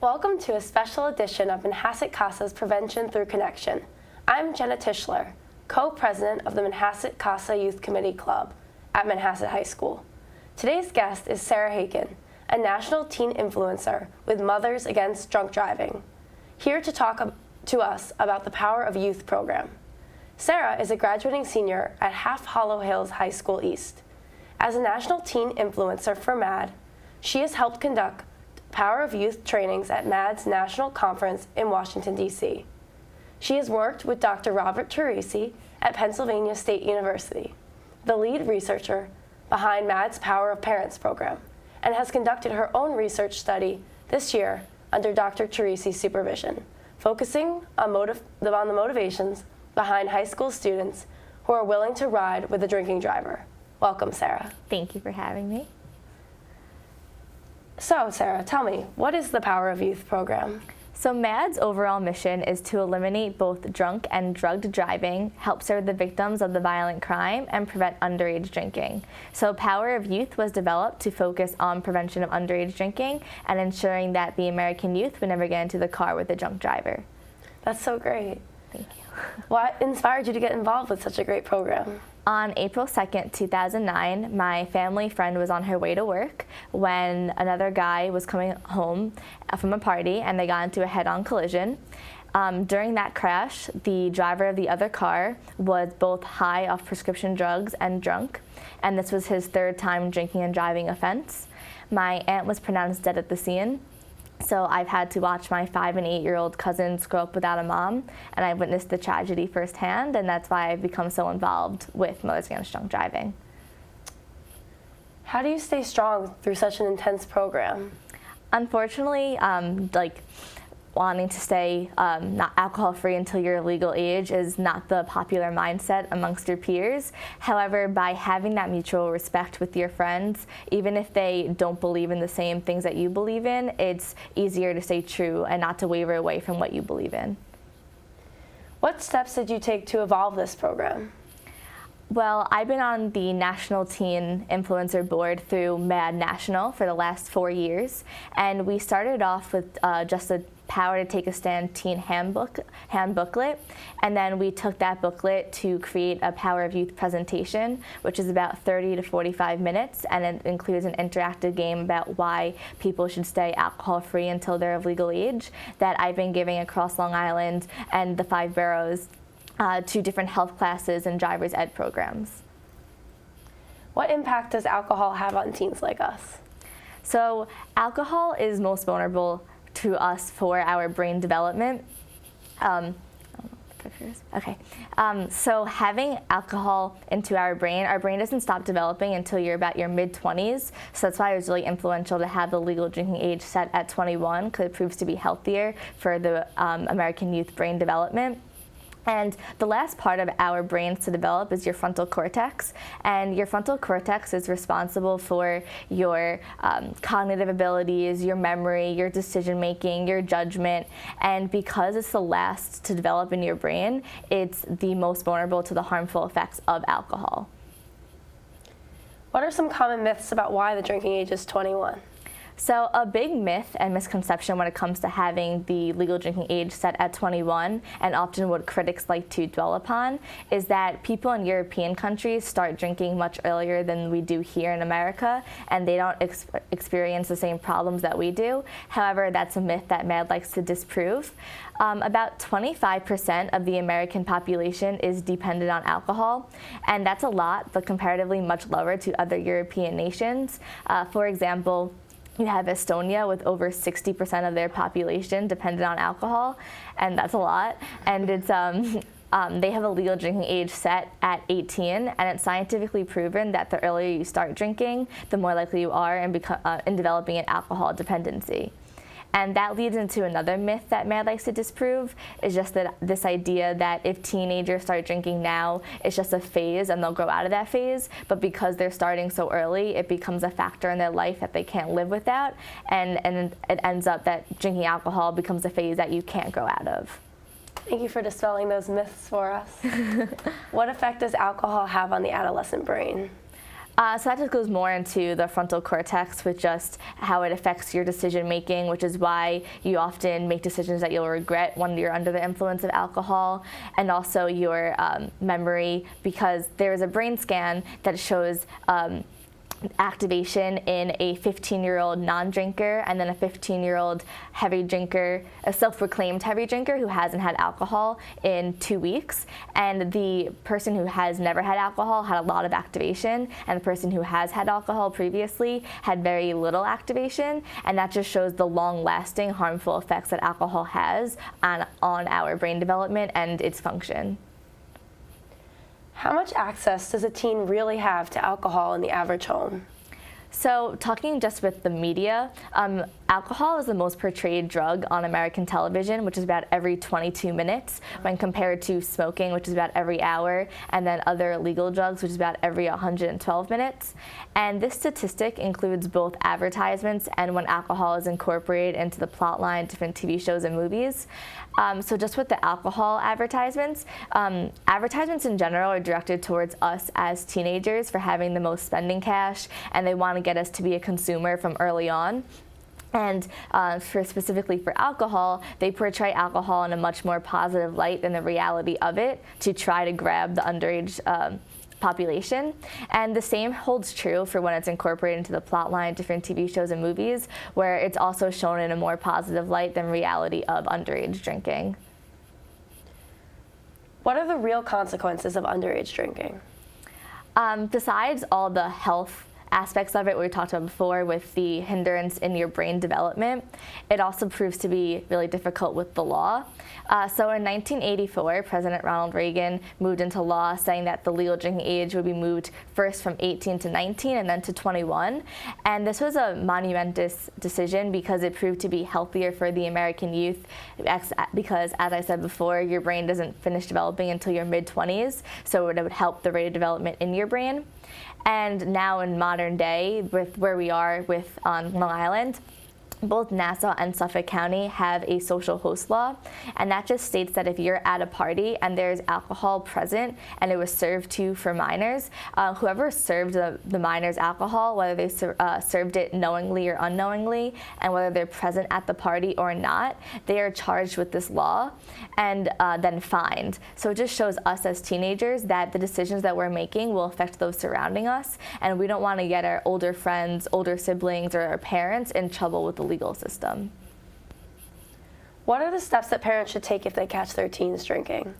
Welcome to a special edition of Manhasset CASA's Prevention Through Connection. I'm Jenna Tischler, co-president of the Manhasset CASA Youth Committee Club at Manhasset High School. Today's guest is Sarah Haken, a national teen influencer with Mothers Against Drunk Driving, here to talk to us about the Power of Youth program. Sarah is a graduating senior at Half Hollow Hills High School East. As a national teen influencer for MAD, she has helped conduct Power of Youth trainings at MAD's National Conference in Washington, D.C. She has worked with Dr. Robert Teresi at Pennsylvania State University, the lead researcher behind MAD's Power of Parents program, and has conducted her own research study this year under Dr. Teresi's supervision, focusing on the motivations behind high school students who are willing to ride with a drinking driver. Welcome, Sarah. Thank you for having me. So, Sarah, tell me, what is the Power of Youth program? So MAD's overall mission is to eliminate both drunk and drugged driving, help serve the victims of the violent crime, and prevent underage drinking. So Power of Youth was developed to focus on prevention of underage drinking and ensuring that the American youth would never get into the car with a drunk driver. That's so great. Thank you. What inspired you to get involved with such a great program? On April 2nd, 2009, my family friend was on her way to work when another guy was coming home from a party and they got into a head-on collision. During that crash, the driver of the other car was both high off prescription drugs and drunk, and this was his third time drinking and driving offense. My aunt was pronounced dead at the scene. So I've had to watch my 5- and 8-year-old cousins grow up without a mom, and I've witnessed the tragedy firsthand, and that's why I've become so involved with Mothers Against Drunk Driving. How do you stay strong through such an intense program? Unfortunately, wanting to stay not alcohol-free until you're legal age is not the popular mindset amongst your peers. However, by having that mutual respect with your friends, even if they don't believe in the same things that you believe in, it's easier to stay true and not to waver away from what you believe in. What steps did you take to evolve this program? Well, I've been on the National Teen Influencer Board through MAD National for the last 4 years, and we started off with just a Power to Take a Stand teen handbooklet, and then we took that booklet to create a Power of Youth presentation, which is about 30 to 45 minutes, and it includes an interactive game about why people should stay alcohol-free until they're of legal age that I've been giving across Long Island and the 5 boroughs to different health classes and driver's ed programs. What impact does alcohol have on teens like us? So alcohol is most vulnerable to us for our brain development. So having alcohol into our brain doesn't stop developing until you're about your mid-20s. So that's why it was really influential to have the legal drinking age set at 21, because it proves to be healthier for the American youth brain development. And the last part of our brains to develop is your frontal cortex. And your frontal cortex is responsible for your cognitive abilities, your memory, your decision making, your judgment. And because it's the last to develop in your brain, it's the most vulnerable to the harmful effects of alcohol. What are some common myths about why the drinking age is 21? So a big myth and misconception when it comes to having the legal drinking age set at 21, and often what critics like to dwell upon, is that people in European countries start drinking much earlier than we do here in America, and they don't experience the same problems that we do. However, that's a myth that MAD likes to disprove. About 25% of the American population is dependent on alcohol, and that's a lot, but comparatively much lower to other European nations. For example, you have Estonia with over 60% of their population dependent on alcohol, and that's a lot. And it's they have a legal drinking age set at 18, and it's scientifically proven that the earlier you start drinking, the more likely you are in developing an alcohol dependency. And that leads into another myth that MAD likes to disprove, is just that this idea that if teenagers start drinking now, it's just a phase and they'll grow out of that phase. But because they're starting so early, it becomes a factor in their life that they can't live without. And it ends up that drinking alcohol becomes a phase that you can't grow out of. Thank you for dispelling those myths for us. What effect does alcohol have on the adolescent brain? So that just goes more into the frontal cortex with just how it affects your decision making, which is why you often make decisions that you'll regret when you're under the influence of alcohol, and also your memory, because there's a brain scan that shows activation in a 15-year-old non-drinker and then a 15-year-old heavy drinker, a self-proclaimed heavy drinker who hasn't had alcohol in 2 weeks. And the person who has never had alcohol had a lot of activation, and the person who has had alcohol previously had very little activation. And that just shows the long-lasting harmful effects that alcohol has on our brain development and its function. How much access does a teen really have to alcohol in the average home? So talking just with the media, alcohol is the most portrayed drug on American television, which is about every 22 minutes, when compared to smoking, which is about every hour, and then other illegal drugs, which is about every 112 minutes. And this statistic includes both advertisements and when alcohol is incorporated into the plot line, different TV shows and movies. So just with the alcohol advertisements, advertisements in general are directed towards us as teenagers for having the most spending cash, and they want to get us to be a consumer from early on. And specifically for alcohol, they portray alcohol in a much more positive light than the reality of it to try to grab the underage population. And the same holds true for when it's incorporated into the plot line, different TV shows and movies, where it's also shown in a more positive light than reality of underage drinking. What are the real consequences of underage drinking? Besides all the health aspects of it we talked about before with the hindrance in your brain development, it also proves to be really difficult with the law. So in 1984, President Ronald Reagan moved into law saying that the legal drinking age would be moved first from 18 to 19 and then to 21. And this was a monumentous decision because it proved to be healthier for the American youth, because as I said before, your brain doesn't finish developing until your mid-20s, so it would help the rate of development in your brain. And now in modern day, with where we are with on Long Island, both Nassau and Suffolk County have a social host law, and that just states that if you're at a party and there's alcohol present and it was served to for minors, whoever served the minors alcohol, whether they served it knowingly or unknowingly, and whether they're present at the party or not, they are charged with this law and then fined. So it just shows us as teenagers that the decisions that we're making will affect those surrounding us, and we don't want to get our older friends, older siblings, or our parents in trouble with the legal system. What are the steps that parents should take if they catch their teens drinking?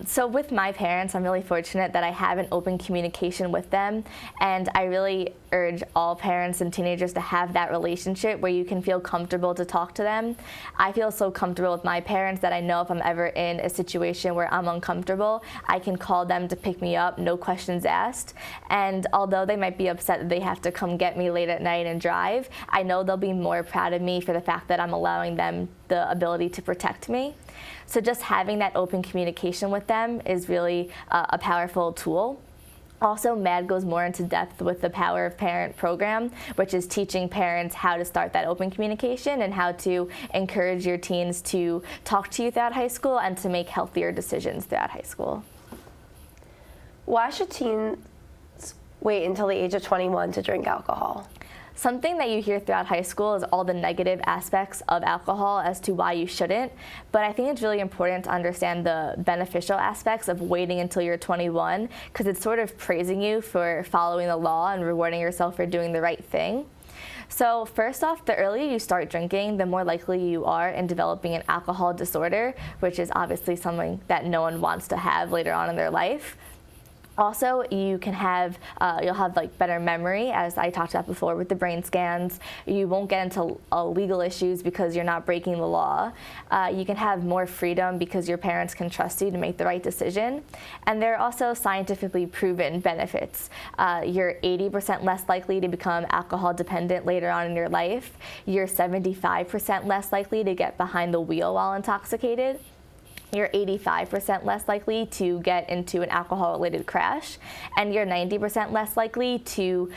So with my parents, I'm really fortunate that I have an open communication with them, and I really urge all parents and teenagers to have that relationship where you can feel comfortable to talk to them. I feel so comfortable with my parents that I know if I'm ever in a situation where I'm uncomfortable, I can call them to pick me up, no questions asked. And although they might be upset that they have to come get me late at night and drive, I know they'll be more proud of me for the fact that I'm allowing them the ability to protect me. So just having that open communication with them is really a powerful tool. Also, MAD goes more into depth with the Power of Parent program, which is teaching parents how to start that open communication and how to encourage your teens to talk to you throughout high school and to make healthier decisions throughout high school. Why should teens wait until the age of 21 to drink alcohol? Something that you hear throughout high school is all the negative aspects of alcohol as to why you shouldn't, but I think it's really important to understand the beneficial aspects of waiting until you're 21, because it's sort of praising you for following the law and rewarding yourself for doing the right thing. So first off, the earlier you start drinking, the more likely you are in developing an alcohol disorder, which is obviously something that no one wants to have later on in their life. Also, you can have, you'll have like better memory, as I talked about before with the brain scans. You won't get into legal issues because you're not breaking the law. You can have more freedom because your parents can trust you to make the right decision. And there are also scientifically proven benefits. You're 80% less likely to become alcohol dependent later on in your life. You're 75% less likely to get behind the wheel while intoxicated. You're 85% less likely to get into an alcohol-related crash, and you're 90% less likely to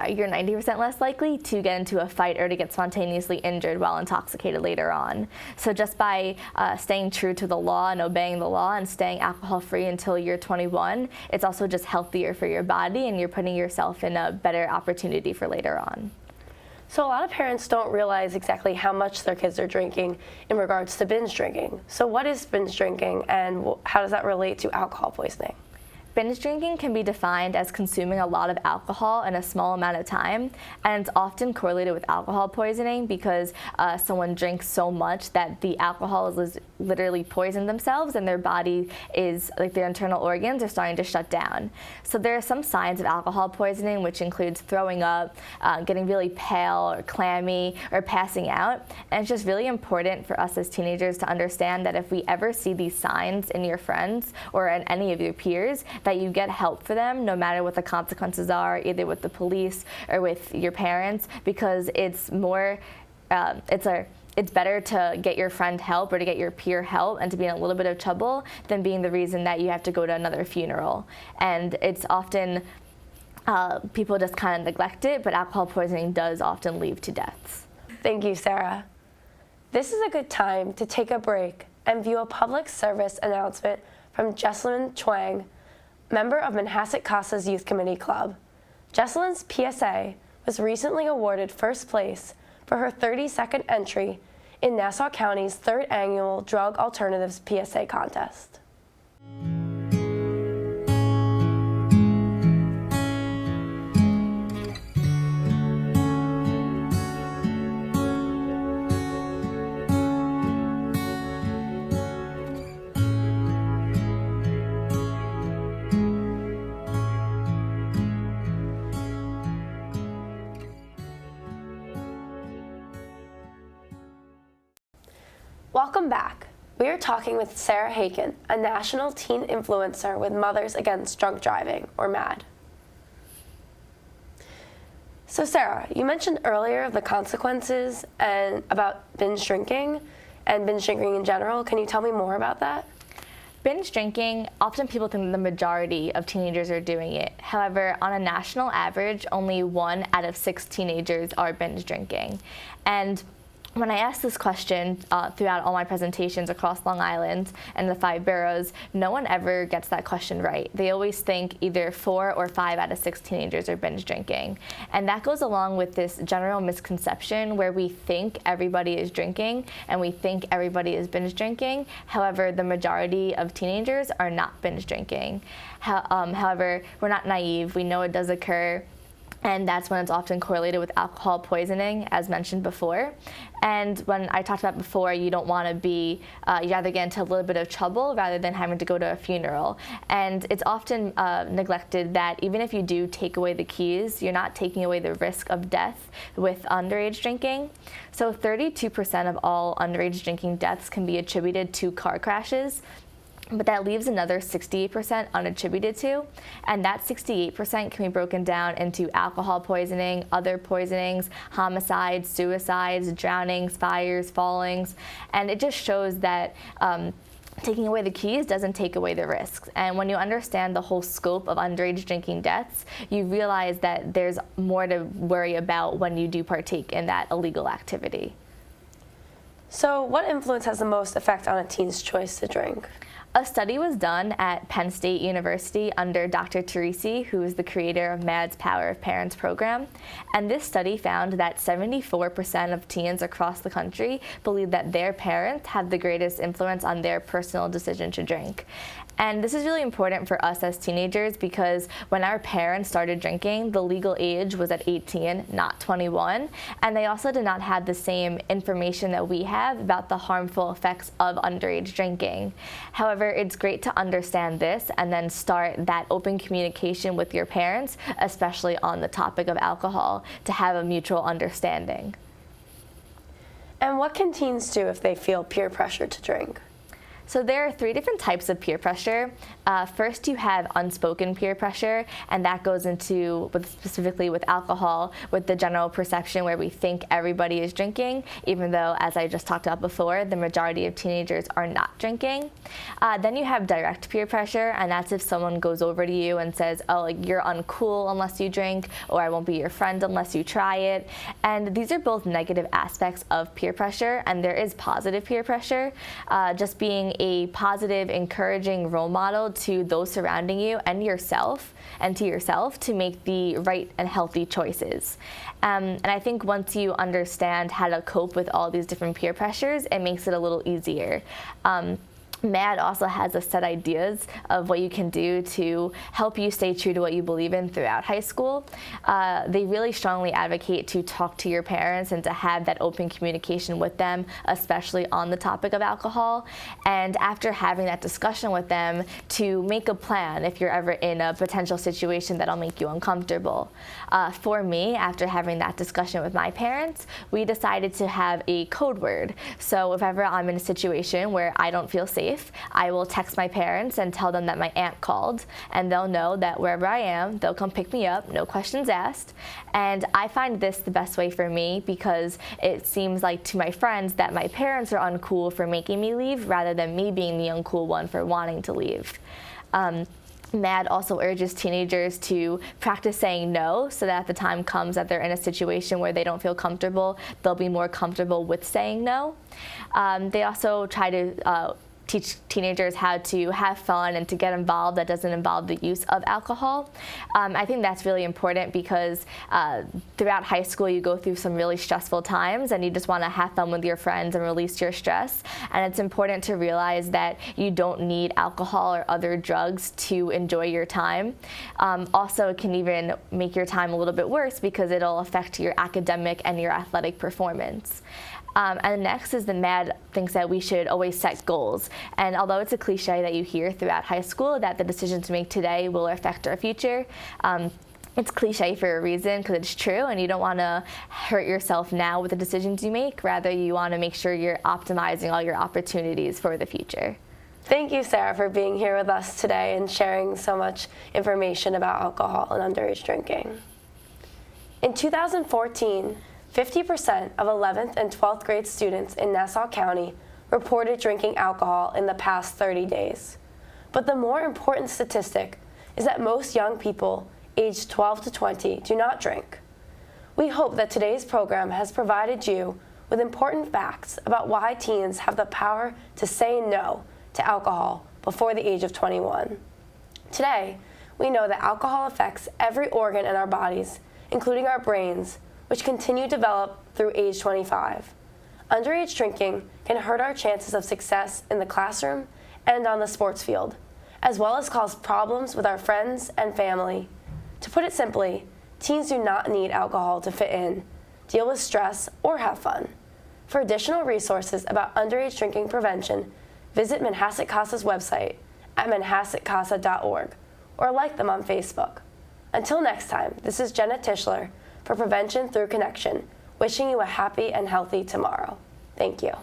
you're 90% less likely to get into a fight or to get spontaneously injured while intoxicated later on. So just by staying true to the law and obeying the law and staying alcohol-free until you're 21, it's also just healthier for your body, and you're putting yourself in a better opportunity for later on. So a lot of parents don't realize exactly how much their kids are drinking in regards to binge drinking. So what is binge drinking, and how does that relate to alcohol poisoning? Binge drinking can be defined as consuming a lot of alcohol in a small amount of time, and it's often correlated with alcohol poisoning because someone drinks so much that the alcohol is literally poisoned themselves, and their body is, like, their internal organs are starting to shut down. So there are some signs of alcohol poisoning, which includes throwing up, getting really pale or clammy, or passing out. And it's just really important for us as teenagers to understand that if we ever see these signs in your friends or in any of your peers, that you get help for them, no matter what the consequences are, either with the police or with your parents, because it's more, it's better to get your friend help or to get your peer help and to be in a little bit of trouble than being the reason that you have to go to another funeral. And it's often, people just kind of neglect it, but alcohol poisoning does often lead to deaths. Thank you, Sarah. This is a good time to take a break and view a public service announcement from Jesselyn Chuang, member of Manhasset CASA's Youth Committee Club. Jesselyn's PSA was recently awarded first place for her 30-second entry in Nassau County's third annual Drug Alternatives PSA contest. Welcome back. We are talking with Sarah Haken, a national teen influencer with Mothers Against Drunk Driving, or MAD. So Sarah, you mentioned earlier the consequences and about binge drinking and binge drinking in general. Can you tell me more about that? Binge drinking, often people think the majority of teenagers are doing it. However, on a national average, only 1 out of 6 teenagers are binge drinking. And when I asked this question throughout all my presentations across Long Island and the 5 boroughs, no one ever gets that question right. They always think either 4 or 5 out of 6 teenagers are binge drinking. And that goes along with this general misconception where we think everybody is drinking and we think everybody is binge drinking. However, the majority of teenagers are not binge drinking. However, we're not naive. We know it does occur. And that's when it's often correlated with alcohol poisoning, as mentioned before. And when I talked about before, you don't want to be, you rather get into a little bit of trouble rather than having to go to a funeral. And it's often neglected that even if you do take away the keys, you're not taking away the risk of death with underage drinking. So 32% of all underage drinking deaths can be attributed to car crashes. But that leaves another 68% unattributed to, and that 68% can be broken down into alcohol poisoning, other poisonings, homicides, suicides, drownings, fires, fallings, and it just shows that taking away the keys doesn't take away the risks. And when you understand the whole scope of underage drinking deaths, you realize that there's more to worry about when you do partake in that illegal activity. So what influence has the most effect on a teen's choice to drink? A study was done at Penn State University under Dr. Teresi, who is the creator of MAD's Power of Parents program. And this study found that 74% of teens across the country believe that their parents have the greatest influence on their personal decision to drink. And this is really important for us as teenagers because when our parents started drinking, the legal age was at 18, not 21. And they also did not have the same information that we have about the harmful effects of underage drinking. However, it's great to understand this and then start that open communication with your parents, especially on the topic of alcohol, to have a mutual understanding. And what can teens do if they feel peer pressure to drink? So there are three different types of peer pressure. First, you have unspoken peer pressure, and that goes into, specifically with alcohol, with the general perception where we think everybody is drinking, even though, as I just talked about before, the majority of teenagers are not drinking. Then you have direct peer pressure, and that's if someone goes over to you and says, oh, like, you're uncool unless you drink, or I won't be your friend unless you try it. And these are both negative aspects of peer pressure, and there is positive peer pressure, just being a positive, encouraging role model to those surrounding you and yourself, and to yourself, to make the right and healthy choices. And I think once you understand how to cope with all these different peer pressures, it makes it a little easier. MAD also has a set ideas of what you can do to help you stay true to what you believe in throughout high school. They really strongly advocate to talk to your parents and to have that open communication with them, especially on the topic of alcohol. And after having that discussion with them, to make a plan if you're ever in a potential situation that'll make you uncomfortable. For me, after having that discussion with my parents, we decided to have a code word. So if ever I'm in a situation where I don't feel safe, I will text my parents and tell them that my aunt called, and they'll know that wherever I am, they'll come pick me up, no questions asked. And I find this the best way for me because it seems like to my friends that my parents are uncool for making me leave rather than me being the uncool one for wanting to leave. MAD also urges teenagers to practice saying no so that if the time comes that they're in a situation where they don't feel comfortable, they'll be more comfortable with saying no. They also try to teach teenagers how to have fun and to get involved that doesn't involve the use of alcohol. I think that's really important because throughout high school you go through some really stressful times and you just want to have fun with your friends and release your stress. And it's important to realize that you don't need alcohol or other drugs to enjoy your time. Also, it can even make your time a little bit worse because it'll affect your academic and your athletic performance. And next is the MAD thinks that we should always set goals. And although it's a cliche that you hear throughout high school that the decisions we make today will affect our future, it's cliche for a reason because it's true, and you don't want to hurt yourself now with the decisions you make. Rather, you want to make sure you're optimizing all your opportunities for the future. Thank you, Sarah, for being here with us today and sharing so much information about alcohol and underage drinking. In 2014, 50% of 11th and 12th grade students in Nassau County reported drinking alcohol in the past 30 days. But the more important statistic is that most young people aged 12 to 20 do not drink. We hope that today's program has provided you with important facts about why teens have the power to say no to alcohol before the age of 21. Today, we know that alcohol affects every organ in our bodies, including our brains, which continue to develop through age 25. Underage drinking can hurt our chances of success in the classroom and on the sports field, as well as cause problems with our friends and family. To put it simply, teens do not need alcohol to fit in, deal with stress, or have fun. For additional resources about underage drinking prevention, visit Manhasset CASA's website at manhassetcasa.org or like them on Facebook. Until next time, this is Jenna Tischler for Prevention Through Connection, wishing you a happy and healthy tomorrow. Thank you.